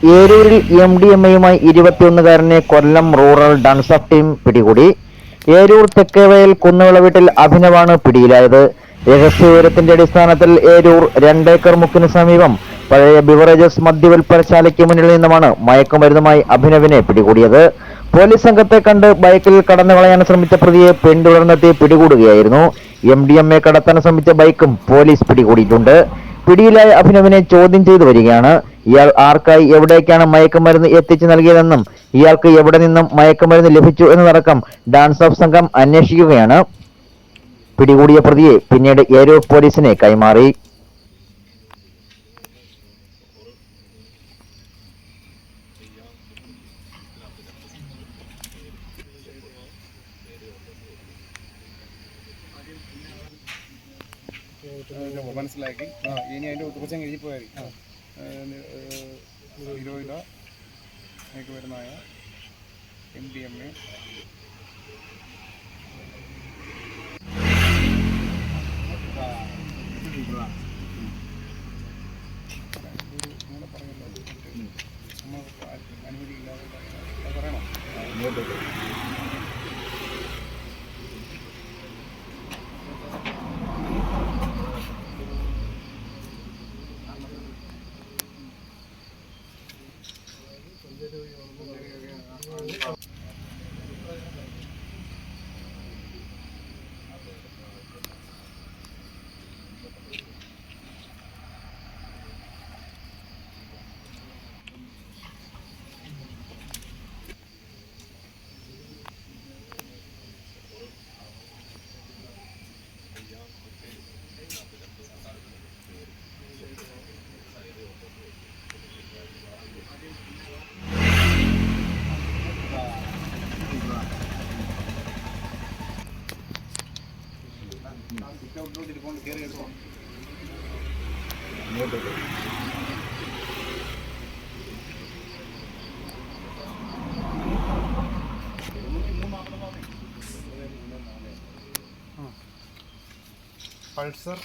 ഏരൂരിൽ MDMAയുമായി 21-കാരനെ കൊല്ലം rural ഡൺസഫ് team പിടികൂടി. ഏരൂർ തെക്കേവയൽ കുന്നുവിള വീട്ടിൽ അഭിനവാണ് പിടിയിലായത്. രഹസ്യവിവരത്തിന്റെ അടിസ്ഥാനത്തിൽ ഏരൂർ 2 ഏക്കർ മുക്കിന് സമീപം പഴയ ബിവറേജസ് മദ്യവിൽപ്പനശാലയ്ക്ക് മുന്നിൽ നിന്നുമാണ് മയക്കുമരുന്നുമായി അഭിനവിനെ പിടികൂടിയത്. പോലീസ് സംഘത്തെ കണ്ട് ബൈക്കിൽ കടന്നുകളയാൻ ശ്രമിച്ച പ്രതിയെ പിന്തുടർന്നെത്തി പിടികൂടുകയായിരുന്നു. MDMA കടത്താൻ ശ്രമിച്ച ബൈക്കും പോലീസ് പിടികൂടിയിട്ടുണ്ട്. പിടിയിലായ അഭിനവിനെ ചോദ്യം ചെയ്തു വരികയാണ്. ഇയാൾ ആർക്കായി എവിടേക്കാണ് മയക്കുമരുന്ന് എത്തിച്ചു നൽകിയതെന്നും ഇയാൾക്ക് എവിടെ നിന്നും മയക്കുമരുന്ന് ലഭിച്ചു എന്നതടക്കം ഡാൻസ് സംഘം അന്വേഷിക്കുകയാണ്. പിടികൂടിയ പ്രതിയെ പിന്നീട് ഏരൂർ പോലീസിനെ കൈമാറി. മനസ്സിലാക്കി ഇനി അതിൻ്റെ ഉത്തരവശം കഴിഞ്ഞ് പോയാൽ 20 കിലോ മയക്കുമരുന്നായ MDMA നമ്മൾ അനുമതിയില്ലാതെ പറയണം. പൾസർ